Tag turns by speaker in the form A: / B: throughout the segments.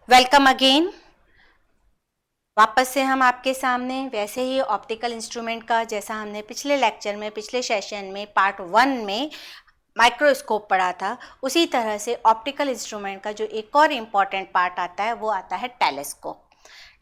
A: Welcome again. वापस से हम आपके सामने वैसे ही ऑप्टिकल इंस्ट्रूमेंट का, जैसा हमने पिछले लेक्चर में, पिछले सेशन में पार्ट 1 में माइक्रोस्कोप पढ़ा था, उसी तरह से ऑप्टिकल इंस्ट्रूमेंट का जो एक और इम्पॉर्टेंट पार्ट आता है वो आता है टेलीस्कोप।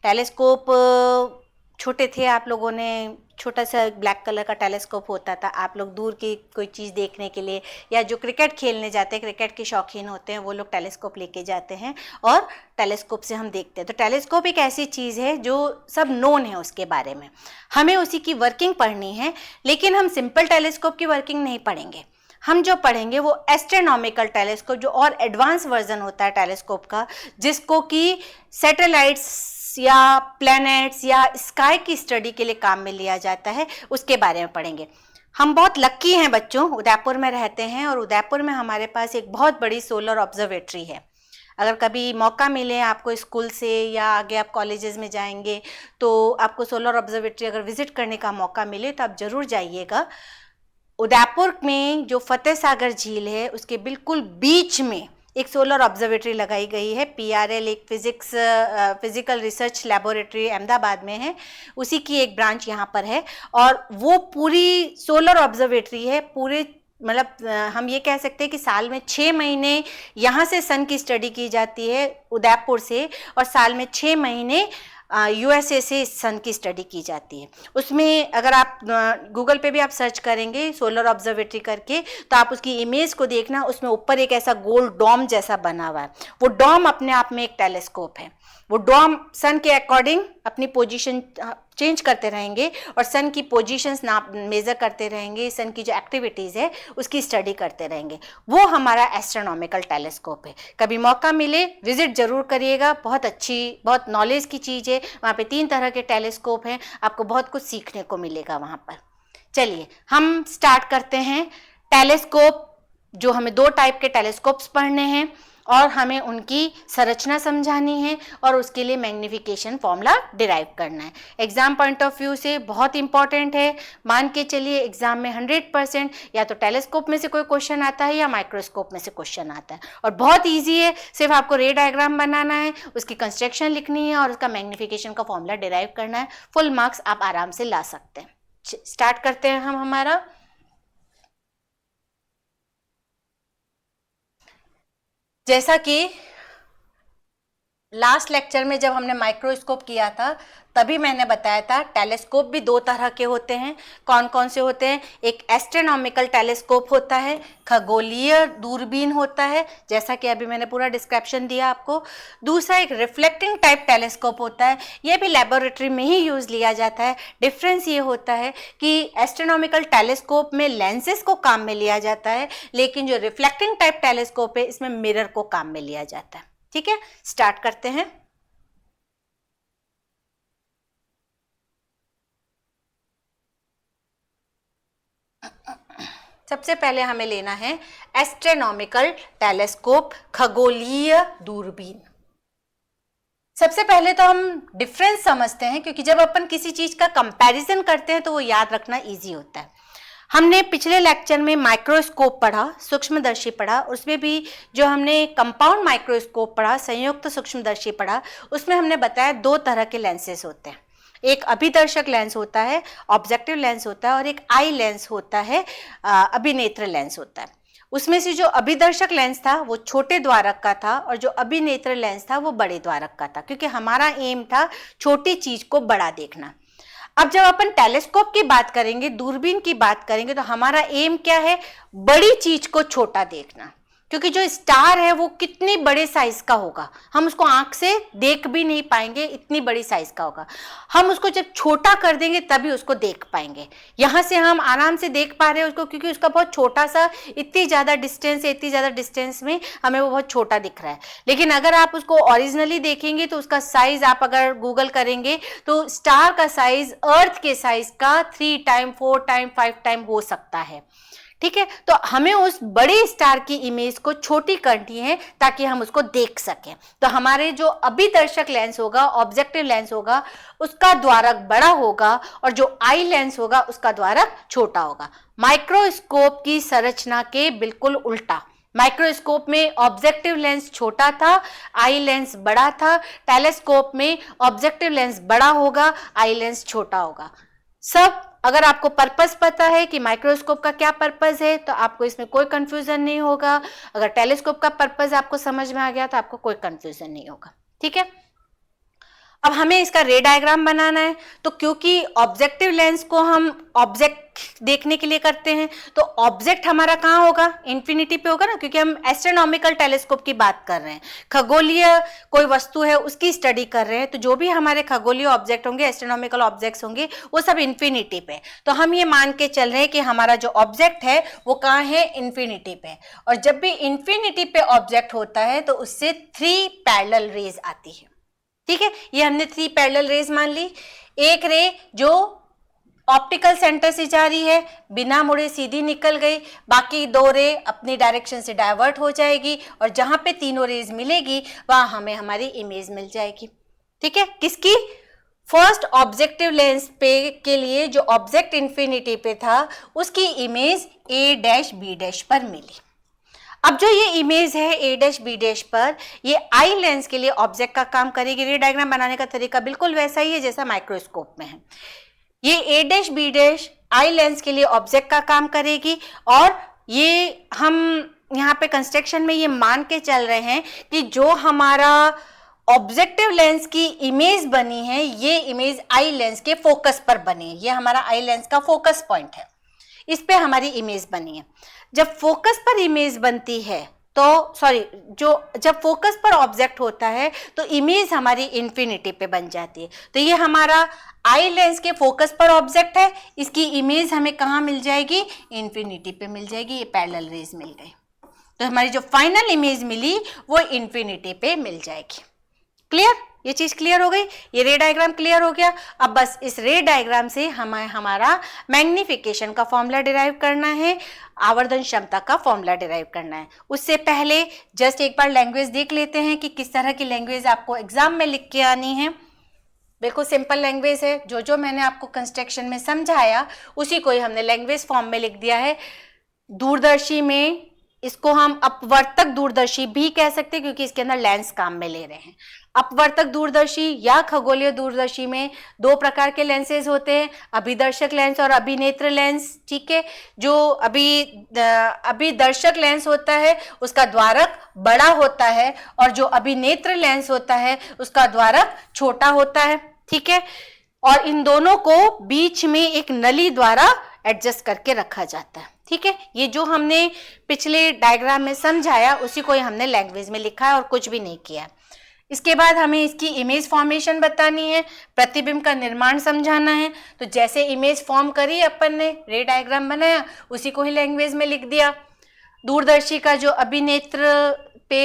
A: टेलीस्कोप छोटे थे आप लोगों ने, छोटा सा ब्लैक कलर का टेलीस्कोप होता था। आप लोग दूर की कोई चीज़ देखने के लिए, या जो क्रिकेट खेलने जाते हैं, क्रिकेट के शौकीन होते हैं, वो लोग टेलीस्कोप लेके जाते हैं और टेलीस्कोप से हम देखते हैं। तो टेलीस्कोप एक ऐसी चीज़ है जो सब नोन है उसके बारे में, हमें उसी की वर्किंग पढ़नी है। लेकिन हम सिंपल टेलीस्कोप की वर्किंग नहीं पढ़ेंगे, हम जो पढ़ेंगे वो एस्ट्रोनॉमिकल टेलीस्कोप, जो और एडवांस वर्जन होता है टेलीस्कोप का, जिसको कि सैटेलाइट्स या प्लैनेट्स या स्काई की स्टडी के लिए काम में लिया जाता है, उसके बारे में पढ़ेंगे। हम बहुत लक्की हैं बच्चों, उदयपुर में रहते हैं और उदयपुर में हमारे पास एक बहुत बड़ी सोलर ऑब्जर्वेटरी है। अगर कभी मौका मिले आपको स्कूल से या आगे आप कॉलेजेस में जाएंगे तो आपको सोलर ऑब्जर्वेटरी अगर विजिट करने का मौका मिले तो आप ज़रूर जाइएगा। उदयपुर में जो फतेह सागर झील है उसके बिल्कुल बीच में एक सोलर ऑब्जर्वेटरी लगाई गई है। PRL एक फिजिकल रिसर्च लैबोरेटरी अहमदाबाद में है, उसी की एक ब्रांच यहाँ पर है। और वो पूरी सोलर ऑब्जर्वेटरी है, पूरे मतलब हम ये कह सकते हैं कि साल में 6 महीने यहाँ से सन की स्टडी की जाती है उदयपुर से, और साल में 6 महीने USA से सन की स्टडी की जाती है। उसमें अगर आप गूगल पे भी आप सर्च करेंगे सोलर ऑब्जर्वेटरी करके तो आप उसकी इमेज को देखना, उसमें ऊपर एक ऐसा गोल डोम जैसा बना हुआ है। वो डोम अपने आप में एक टेलीस्कोप है। वो डोम सन के अकॉर्डिंग अपनी पोजीशन चेंज करते रहेंगे और सन की पोजीशंस नाप मेज़र करते रहेंगे, सन की जो एक्टिविटीज़ है उसकी स्टडी करते रहेंगे। वो हमारा एस्ट्रोनॉमिकल टेलीस्कोप है। कभी मौका मिले विजिट ज़रूर करिएगा, बहुत अच्छी, बहुत नॉलेज की चीज़ है। वहाँ पे 3 तरह के टेलीस्कोप हैं, आपको बहुत कुछ सीखने को मिलेगा वहाँ पर। चलिए हम स्टार्ट करते हैं। टेलीस्कोप, जो हमें 2 टाइप के टेलीस्कोप्स पढ़ने हैं और हमें उनकी संरचना समझानी है और उसके लिए मैग्नीफिकेशन फॉर्मूला डिराइव करना है। एग्जाम पॉइंट ऑफ व्यू से बहुत इंपॉर्टेंट है। मान के चलिए एग्जाम में 100% या तो टेलीस्कोप में से कोई क्वेश्चन आता है या माइक्रोस्कोप में से क्वेश्चन आता है, और बहुत ईजी है। सिर्फ आपको रे डायग्राम बनाना है, उसकी कंस्ट्रक्शन लिखनी है और उसका मैग्नीफिकेशन का फॉर्मूला डिराइव करना है। फुल मार्क्स आप आराम से ला सकते हैं। स्टार्ट करते हैं हम हमारा। जैसा कि लास्ट लेक्चर में जब हमने माइक्रोस्कोप किया था तभी मैंने बताया था टेलीस्कोप भी 2 तरह के होते हैं। कौन कौन से होते हैं? एक एस्ट्रोनॉमिकल टेलीस्कोप होता है, खगोलीय दूरबीन होता है, जैसा कि अभी मैंने पूरा डिस्क्रिप्शन दिया आपको। दूसरा एक रिफ्लेक्टिंग टाइप टेलीस्कोप होता है, ये भी लेबोरेटरी में ही यूज़ लिया जाता है। डिफरेंस ये होता है कि एस्ट्रोनॉमिकल टेलीस्कोप में लेंसेज को काम में लिया जाता है, लेकिन जो रिफ्लेक्टिंग टाइप टेलीस्कोप है इसमें मिरर को काम में लिया जाता है। ठीक है, स्टार्ट करते हैं। सबसे पहले हमें लेना है एस्ट्रोनॉमिकल टेलीस्कोप, खगोलीय दूरबीन। सबसे पहले तो हम डिफरेंस समझते हैं, क्योंकि जब अपन किसी चीज का कंपैरिजन करते हैं तो वो याद रखना इजी होता है। हमने पिछले लेक्चर में माइक्रोस्कोप पढ़ा, सूक्ष्मदर्शी पढ़ा, उसमें भी जो हमने कंपाउंड माइक्रोस्कोप पढ़ा, संयुक्त सूक्ष्मदर्शी पढ़ा, उसमें हमने बताया 2 तरह के लेंसेज होते हैं। एक अभिदर्शक लेंस होता है, ऑब्जेक्टिव लेंस होता है, और एक आई लेंस होता है, अभिनेत्र लेंस होता है। उसमें से जो अभिदर्शक लेंस था वो छोटे द्वारक का था और जो अभिनेत्र लेंस था वो बड़े द्वारक का था, क्योंकि हमारा एम था छोटी चीज को बड़ा देखना। अब जब अपन टेलीस्कोप की बात करेंगे, दूरबीन की बात करेंगे, तो हमारा एम क्या है? बड़ी चीज को छोटा देखना, क्योंकि जो स्टार है वो कितनी बड़े साइज का होगा, हम उसको आंख से देख भी नहीं पाएंगे, इतनी बड़ी साइज का होगा। हम उसको जब छोटा कर देंगे तभी उसको देख पाएंगे। यहाँ से हम आराम से देख पा रहे हैं उसको, क्योंकि उसका बहुत छोटा सा, इतनी ज़्यादा डिस्टेंस है, इतनी ज़्यादा डिस्टेंस में हमें वो बहुत छोटा दिख रहा है। लेकिन अगर आप उसको ओरिजिनली देखेंगे तो उसका साइज, आप अगर गूगल करेंगे तो स्टार का साइज अर्थ के साइज का 3 टाइम, 4 टाइम, 5 टाइम हो सकता है। ठीक है, तो हमें उस बड़े स्टार की इमेज को छोटी करनी है ताकि हम उसको देख सकें। तो हमारे जो अभिदर्शक लेंस होगा, ऑब्जेक्टिव लेंस होगा, उसका द्वारक बड़ा होगा और जो आई लेंस होगा उसका द्वारक छोटा होगा। माइक्रोस्कोप की संरचना के बिल्कुल उल्टा। माइक्रोस्कोप में ऑब्जेक्टिव लेंस छोटा था, आई लेंस बड़ा था, टेलीस्कोप में ऑब्जेक्टिव लेंस बड़ा होगा, आई लेंस छोटा होगा। सब अगर आपको पर्पस पता है कि माइक्रोस्कोप का क्या पर्पस है तो आपको इसमें कोई कंफ्यूजन नहीं होगा। अगर टेलीस्कोप का पर्पस आपको समझ में आ गया तो आपको कोई कंफ्यूजन नहीं होगा। ठीक है, अब हमें इसका रे डायग्राम बनाना है। तो क्योंकि ऑब्जेक्टिव लेंस को हम ऑब्जेक्ट देखने के लिए करते हैं तो ऑब्जेक्ट हमारा कहाँ होगा, इन्फिनिटी पे होगा ना, क्योंकि हम एस्ट्रोनॉमिकल टेलीस्कोप की बात कर रहे हैं, खगोलीय कोई वस्तु है उसकी स्टडी कर रहे हैं। तो जो भी हमारे खगोलीय ऑब्जेक्ट होंगे, एस्ट्रोनॉमिकल ऑब्जेक्ट्स होंगे, वो सब इन्फिनिटी पे। तो हम ये मान के चल रहे हैं कि हमारा जो ऑब्जेक्ट है वो कहाँ है, इन्फिनिटी पे। और जब भी इन्फिनिटी पे ऑब्जेक्ट होता है तो उससे 3 पैरेलल रेज आती है। ठीक है, ये हमने 3 पैरेलल रेज मान ली। एक रे जो ऑप्टिकल सेंटर से जा रही है, बिना मुड़े सीधी निकल गई, बाकी 2 रे अपनी डायरेक्शन से डाइवर्ट हो जाएगी और जहां पे तीनों रेज मिलेगी वहां हमें हमारी इमेज मिल जाएगी। ठीक है, किसकी, फर्स्ट ऑब्जेक्टिव लेंस पे के लिए जो ऑब्जेक्ट इन्फिनिटी पे था उसकी image A dash B dash पर मिली। अब जो ये इमेज है ए डैश बी डैश पर, ये आई लेंस के लिए ऑब्जेक्ट का काम करेगी। रे डायग्राम बनाने का तरीका बिल्कुल वैसा ही है जैसा माइक्रोस्कोप में है। ये A dash B dash eye lens के लिए ऑब्जेक्ट का काम करेगी और ये हम यहाँ पे कंस्ट्रक्शन में ये मान के चल रहे हैं कि जो हमारा ऑब्जेक्टिव लेंस की इमेज बनी है ये इमेज आई लेंस के फोकस पर बनी है। ये हमारा आई लेंस का फोकस पॉइंट है, इस पे हमारी इमेज बनी है। जब फोकस पर इमेज बनती है तो जब फोकस पर ऑब्जेक्ट होता है तो इमेज हमारी इन्फिनिटी पे बन जाती है। तो ये हमारा आई लेंस के फोकस पर ऑब्जेक्ट है, इसकी इमेज हमें कहाँ मिल जाएगी, इन्फिनिटी पे मिल जाएगी। ये पैरेलल रेज मिल गई तो हमारी जो फाइनल इमेज मिली वो इन्फिनिटी पे मिल जाएगी। क्लियर, ये चीज क्लियर हो गई, ये रे डायग्राम क्लियर हो गया। अब बस इस रे डायग्राम से हमें हमारा मैग्निफिकेशन का फॉर्मूला डिराइव करना है, आवर्धन क्षमता का फॉर्मूला डिराइव करना है। उससे पहले जस्ट एक बार लैंग्वेज देख लेते हैं कि किस तरह की लैंग्वेज आपको एग्जाम में लिख के आनी है। बिल्कुल सिंपल लैंग्वेज है, जो मैंने आपको कंस्ट्रक्शन में समझाया उसी को ही हमने लैंग्वेज फॉर्म में लिख दिया है। दूरदर्शी में इसको हम अपवर्तक दूरदर्शी भी कह सकते हैं क्योंकि इसके अंदर लेंस काम में ले रहे हैं। अपवर्तक दूरदर्शी या खगोलीय दूरदर्शी में 2 प्रकार के लेंसेज होते हैं, अभिदर्शक लेंस और अभिनेत्र लेंस। ठीक है, जो अभिदर्शक लेंस होता है उसका द्वारक बड़ा होता है और जो अभिनेत्र लेंस होता है उसका द्वारक छोटा होता है। ठीक है, और इन दोनों को बीच में एक नली द्वारा एडजस्ट करके रखा जाता है। ठीक है, ये जो हमने पिछले डायग्राम में समझाया उसी को ही हमने लैंग्वेज में लिखा है और कुछ भी नहीं किया। इसके बाद हमें इसकी इमेज फॉर्मेशन बतानी है, प्रतिबिंब का निर्माण समझाना है। तो जैसे इमेज फॉर्म करी अपन ने, रे डायग्राम बनाया, उसी को ही लैंग्वेज में लिख दिया। दूरदर्शी का जो अभिनेत्र पे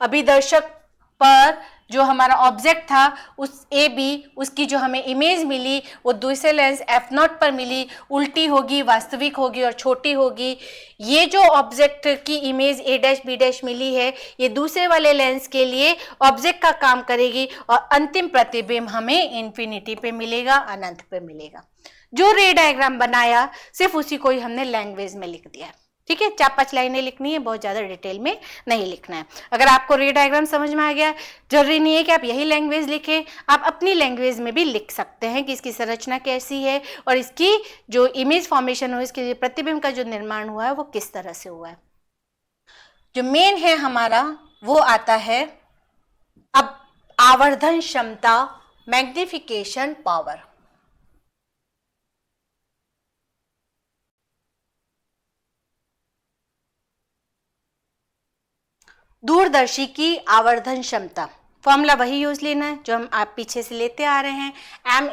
A: अभिदर्शक पर जो हमारा ऑब्जेक्ट था उस ए बी, उसकी जो हमें इमेज मिली वो दूसरे लेंस F0 पर मिली, उल्टी होगी, वास्तविक होगी और छोटी होगी। ये जो ऑब्जेक्ट की image A dash B dash मिली है ये दूसरे वाले लेंस के लिए ऑब्जेक्ट का काम करेगी और अंतिम प्रतिबिंब हमें इन्फिनिटी पे मिलेगा, अनंत पे मिलेगा। जो रे डायग्राम बनाया सिर्फ उसी को ही हमने लैंग्वेज में लिख दिया। ठीक है, 4-5 लाइनें लिखनी है, बहुत ज़्यादा डिटेल में नहीं लिखना है। अगर आपको रे डायग्राम समझ में आ गया, जरूरी नहीं है कि आप यही लैंग्वेज लिखें, आप अपनी लैंग्वेज में भी लिख सकते हैं कि इसकी संरचना कैसी है और इसकी जो इमेज फॉर्मेशन हो, इसके प्रतिबिंब का जो निर्माण हुआ है वो किस तरह से हुआ है। जो मेन है हमारा वो आता है अब आवर्धन क्षमता, मैग्निफिकेशन पावर। दूरदर्शी की आवर्धन क्षमता, फॉर्मूला वही यूज लेना है जो हम आप पीछे से लेते आ रहे हैं। m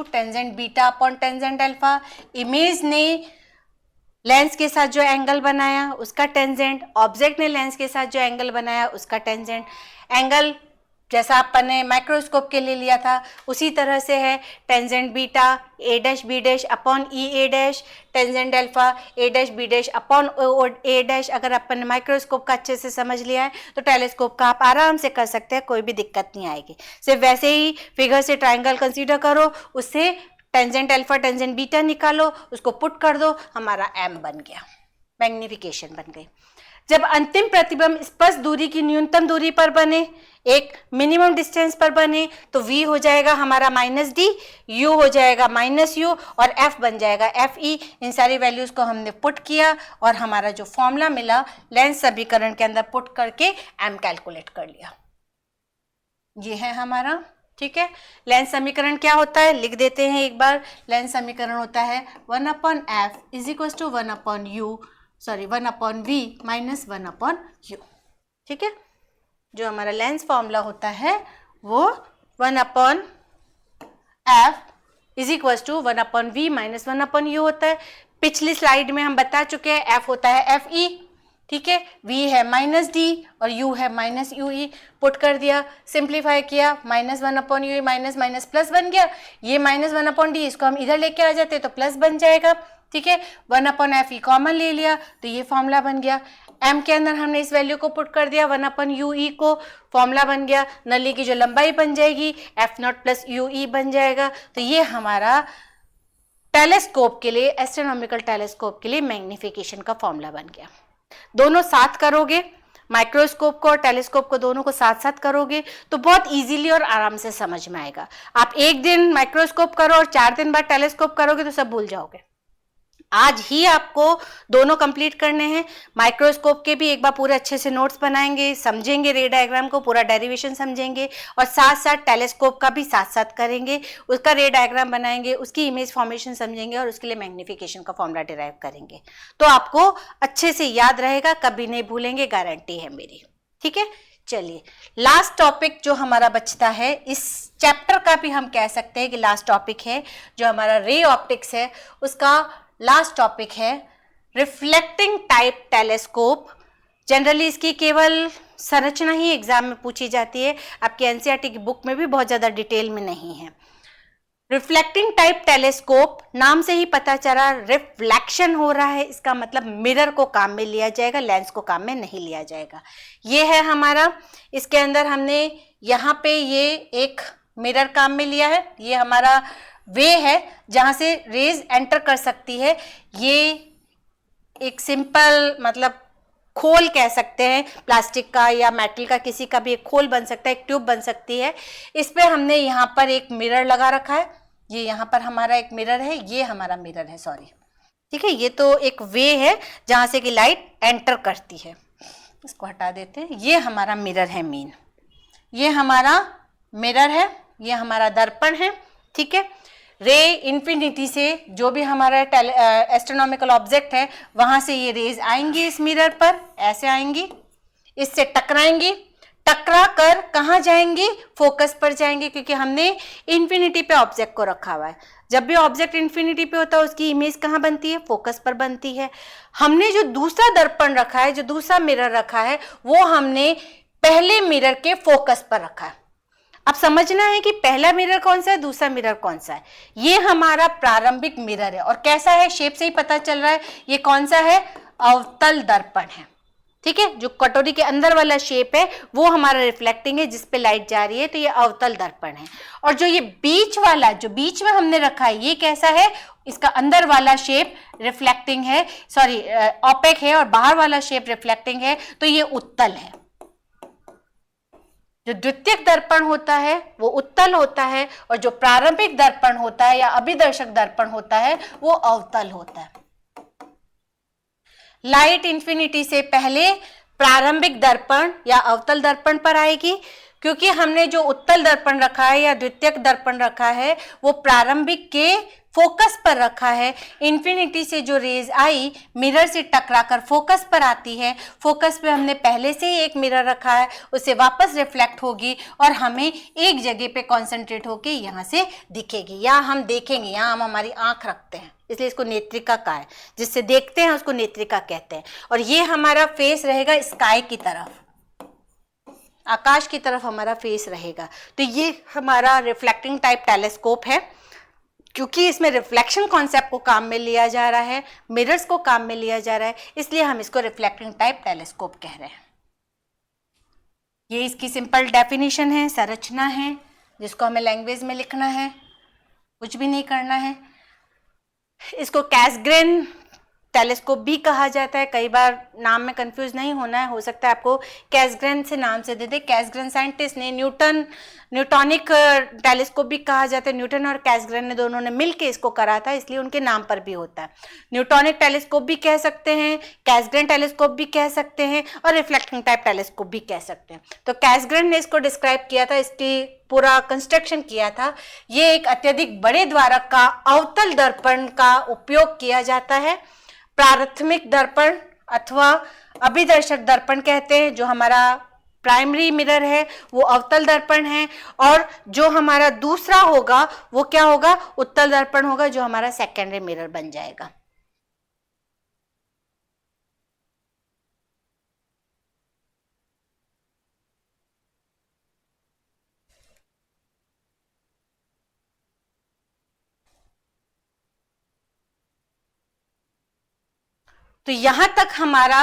A: = tangent beta upon tangent alpha. Image ने लेंस के साथ जो एंगल बनाया उसका टेंजेंट, ऑब्जेक्ट ने लेंस के साथ जो एंगल बनाया उसका टेंजेंट। एंगल जैसा अपन ने माइक्रोस्कोप के लिए लिया था उसी तरह से है, tangent beta A dash B dash upon E A dash, tangent alpha A dash B dash upon A dash. अगर अपन ने माइक्रोस्कोप का अच्छे से समझ लिया है तो टेलीस्कोप का आप आराम से कर सकते हैं, कोई भी दिक्कत नहीं आएगी। सिर्फ वैसे ही फिगर से ट्राइंगल कंसीडर करो, उससे टेंजेंट अल्फा टेंजेंट बीटा निकालो, उसको पुट कर दो, हमारा m बन गया, मैग्निफिकेशन बन गई। जब अंतिम प्रतिबिंब स्पर्श दूरी की न्यूनतम दूरी पर बने, एक मिनिमम डिस्टेंस पर बने, तो v हो जाएगा हमारा -d, u हो जाएगा -u और f बन जाएगा fe। इन सारी वैल्यूज को हमने पुट किया और हमारा जो फॉर्मूला मिला लेंस समीकरण के अंदर पुट करके m कैलकुलेट कर लिया। ये है हमारा, ठीक है। लेंस समीकरण क्या होता है लिख देते हैं एक बार। लेंस समीकरण होता है 1/f is equal to 1/v minus 1/u, ठीक है। जो हमारा लेंस फॉर्मूला होता है वो 1/f is equal to 1/v minus 1/u होता है। पिछली स्लाइड में हम बता चुके हैं f होता है fe, ठीक है, v है -d और u है -ue। पुट कर दिया, सिंप्लीफाई किया, -1/ue माइनस माइनस प्लस बन गया। ये -1/d इसको हम इधर लेके आ जाते तो प्लस बन जाएगा, ठीक है। 1/fe कॉमन ले लिया तो ये फॉर्मूला बन गया। m के अंदर हमने इस वैल्यू को पुट कर दिया 1/ue को, फॉर्मूला बन गया। नली की जो लंबाई बन जाएगी f0 प्लस ue बन जाएगा। तो ये हमारा टेलीस्कोप के लिए, एस्ट्रोनॉमिकल टेलीस्कोप के लिए मैग्निफिकेशन का फॉर्मूला बन गया। दोनों साथ करोगे, माइक्रोस्कोप को और टेलीस्कोप को दोनों को साथ साथ करोगे तो बहुत इजीली और आराम से समझ में आएगा। आप एक दिन माइक्रोस्कोप करो और 4 दिन बाद टेलीस्कोप करोगे तो सब भूल जाओगे। आज ही आपको दोनों कंप्लीट करने हैं। माइक्रोस्कोप के भी एक बार पूरे अच्छे से नोट्स बनाएंगे, समझेंगे रे डायग्राम को, पूरा डेरिवेशन समझेंगे और साथ साथ टेलीस्कोप का भी साथ साथ करेंगे, उसका रे डायग्राम बनाएंगे, उसकी इमेज फॉर्मेशन समझेंगे और उसके लिए मैग्निफिकेशन का फॉर्मूला डिराइव करेंगे। तो आपको अच्छे से याद रहेगा, कभी नहीं भूलेंगे, गारंटी है मेरी, ठीक है। चलिए लास्ट टॉपिक जो हमारा बचता है, इस चैप्टर का भी हम कह सकते हैं कि लास्ट टॉपिक है, जो हमारा रे ऑप्टिक्स है उसका लास्ट टॉपिक है रिफ्लेक्टिंग टाइप टेलीस्कोप। जनरली इसकी केवल संरचना ही एग्जाम में पूछी जाती है, आपकी एनसीईआरटी की बुक में भी बहुत ज़्यादा डिटेल में नहीं है। रिफ्लेक्टिंग टाइप टेलीस्कोप, नाम से ही पता चला रिफ्लेक्शन हो रहा है, इसका मतलब मिरर को काम में लिया जाएगा, लेंस को काम में नहीं लिया जाएगा। ये है हमारा, इसके अंदर हमने यहाँ पे ये एक मिरर काम में लिया है, ये हमारा वे है जहां से रेज एंटर कर सकती है। ये एक सिंपल मतलब खोल कह सकते हैं, प्लास्टिक का या मेटल का, किसी का भी एक खोल बन सकता है, एक ट्यूब बन सकती है। इस पे हमने यहाँ पर एक मिरर लगा रखा है, ये यहाँ पर हमारा एक मिरर है, ये हमारा मिरर है, सॉरी, ठीक है। ये तो एक वे है जहां से कि लाइट एंटर करती है, इसको हटा देते हैं। ये हमारा मिरर है मेन, ये हमारा मिरर है, ये हमारा दर्पण है, ठीक है। रे इन्फिनिटी से जो भी हमारा एस्ट्रोनॉमिकल ऑब्जेक्ट है वहां से ये रेज आएंगी इस मिरर पर, ऐसे आएंगी, इससे टकराएंगी, टकरा कर कहाँ जाएंगी, फोकस पर जाएंगे, क्योंकि हमने इन्फिनिटी पे ऑब्जेक्ट को रखा हुआ है। जब भी ऑब्जेक्ट इन्फिनिटी पे होता है उसकी इमेज कहाँ बनती है, फोकस पर बनती है। हमने जो दूसरा दर्पण रखा है, जो दूसरा मिरर रखा है, वो हमने पहले मिरर के फोकस पर रखा है। अब समझना है कि पहला मिरर कौन सा है, दूसरा मिरर कौन सा है। ये हमारा प्रारंभिक मिरर है और कैसा है, शेप से ही पता चल रहा है ये कौन सा है, अवतल दर्पण है, ठीक है। जो कटोरी के अंदर वाला शेप है वो हमारा रिफ्लेक्टिंग है, जिस पे लाइट जा रही है, तो ये अवतल दर्पण है। और जो ये बीच वाला, जो बीच में हमने रखा है, ये कैसा है, इसका अंदर वाला शेप रिफ्लेक्टिंग है, सॉरी ऑपेक है, और बाहर वाला शेप रिफ्लेक्टिंग है, तो ये उत्तल है। जो द्वितीयक दर्पण होता है वो उत्तल होता है और जो प्रारंभिक दर्पण होता है या अभिदर्शक दर्पण होता है वो अवतल होता है। लाइट इन्फिनिटी से पहले प्रारंभिक दर्पण या अवतल दर्पण पर आएगी, क्योंकि हमने जो उत्तल दर्पण रखा है या द्वितीयक दर्पण रखा है वो प्रारंभिक के फोकस पर रखा है। इन्फिनिटी से जो रेज आई मिरर से टकराकर फोकस पर आती है, फोकस पे हमने पहले से ही एक मिरर रखा है, उससे वापस रिफ्लेक्ट होगी और हमें एक जगह पे कॉन्सेंट्रेट होके यहाँ से दिखेगी या हम देखेंगे। यहाँ हम हमारी आंख रखते हैं, इसलिए इसको नेत्रिका कहा है, जिससे देखते हैं उसको नेत्रिका कहते हैं। और ये हमारा फेस रहेगा स्काई की तरफ, आकाश की तरफ हमारा फेस रहेगा। तो ये हमारा रिफ्लेक्टिंग टाइप टेलीस्कोप है। क्योंकि इसमें रिफ्लेक्शन कॉन्सेप्ट को काम में लिया जा रहा है, मिरर्स को काम में लिया जा रहा है, इसलिए हम इसको रिफ्लेक्टिंग टाइप टेलीस्कोप कह रहे हैं। ये इसकी सिंपल डेफिनेशन है, संरचना है, जिसको हमें लैंग्वेज में लिखना है, कुछ भी नहीं करना है। इसको कैसग्रेन टेलीस्कोप भी कहा जाता है, कई बार नाम में कंफ्यूज नहीं होना है, हो सकता है आपको कैसग्रेन से नाम से दे दे। कैसग्रेन साइंटिस्ट ने न्यूटॉनिक टेलीस्कोप भी कहा जाता है, न्यूटन और कैसग्रेन ने दोनों ने मिलकर इसको करा था, इसलिए उनके नाम पर भी होता है। न्यूटॉनिक टेलीस्कोप भी कह सकते हैं, कैसग्रेन टेलीस्कोप भी कह सकते हैं, और रिफ्लेक्टिंग टाइप टेलीस्कोप भी कह सकते हैं। तो कैसग्रेन ने इसको डिस्क्राइब किया था, इसकी पूरा कंस्ट्रक्शन किया था। ये एक अत्यधिक बड़े द्वारक का अवतल दर्पण का उपयोग किया जाता है। प्राथमिक दर्पण अथवा अभिदर्शक दर्पण कहते हैं, जो हमारा प्राइमरी मिरर है वो अवतल दर्पण है, और जो हमारा दूसरा होगा वो क्या होगा, उत्तल दर्पण होगा, जो हमारा सेकेंडरी मिरर बन जाएगा। तो यहां तक हमारा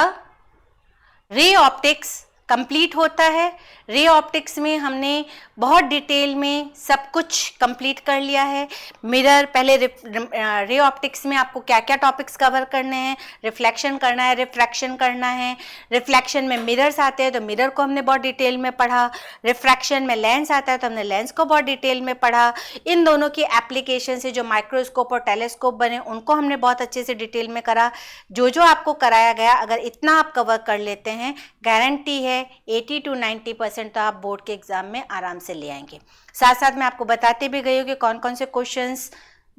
A: रे ऑप्टिक्स कंप्लीट होता है। रे ऑप्टिक्स में हमने बहुत डिटेल में सब कुछ कंप्लीट कर लिया है। मिरर पहले रे ऑप्टिक्स में आपको क्या क्या टॉपिक्स कवर करने हैं, रिफ्लेक्शन करना है, रिफ्रैक्शन करना है। रिफ्लेक्शन में मिरर्स आते हैं तो मिरर को हमने बहुत डिटेल में पढ़ा। रिफ्रैक्शन में लेंस आता है तो हमने लेंस को बहुत डिटेल में पढ़ा। इन दोनों की एप्लीकेशन से जो माइक्रोस्कोप और टेलीस्कोप बने उनको हमने बहुत अच्छे से डिटेल में करा। जो जो आपको कराया गया, अगर इतना आप कवर कर लेते हैं, गारंटी है 80 to 90% तो आप बोर्ड के एग्जाम में आराम से ले आएंगे। साथ साथ मैं आपको बताते भी गई हूँ कि कौन कौन से क्वेश्चंस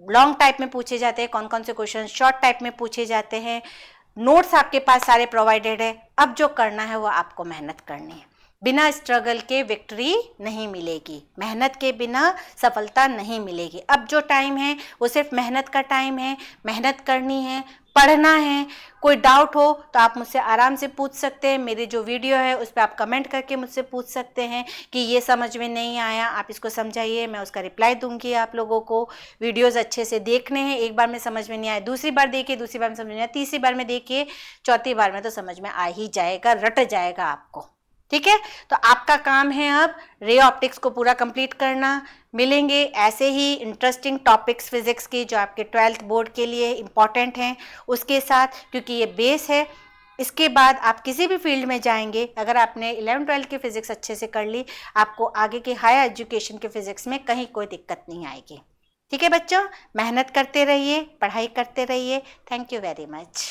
A: लॉन्ग टाइप में पूछे जाते हैं, कौन कौन से क्वेश्चन शॉर्ट टाइप में पूछे जाते हैं। नोट्स आपके पास सारे प्रोवाइडेड है। अब जो करना है वो आपको मेहनत करनी है। बिना स्ट्रगल के विक्ट्री नहीं मिलेगी, मेहनत के बिना सफलता नहीं मिलेगी। अब जो टाइम है वो सिर्फ मेहनत का टाइम है, मेहनत करनी है, पढ़ना है। कोई डाउट हो तो आप मुझसे आराम से पूछ सकते हैं। मेरी जो वीडियो है उस पर आप कमेंट करके मुझसे पूछ सकते हैं कि ये समझ में नहीं आया, आप इसको समझाइए, मैं उसका रिप्लाई दूंगी। आप लोगों को वीडियोस अच्छे से देखने हैं। एक बार में समझ में नहीं आया, दूसरी बार देखिए, दूसरी बार में समझ में आया, तीसरी बार में देखिए, चौथी बार में तो समझ में आ ही जाएगा, रट जाएगा आपको। ठीक है, तो आपका काम है अब रे ऑप्टिक्स को पूरा कंप्लीट करना। मिलेंगे ऐसे ही इंटरेस्टिंग टॉपिक्स फिजिक्स की जो आपके 12th बोर्ड के लिए इम्पॉर्टेंट हैं उसके साथ, क्योंकि ये बेस है। इसके बाद आप किसी भी फील्ड में जाएंगे, अगर आपने 11th-12th की फिजिक्स अच्छे से कर ली, आपको आगे के हायर एजुकेशन के फिजिक्स में कहीं कोई दिक्कत नहीं आएगी। ठीक है बच्चों, मेहनत करते रहिए, पढ़ाई करते रहिए। Thank you very much.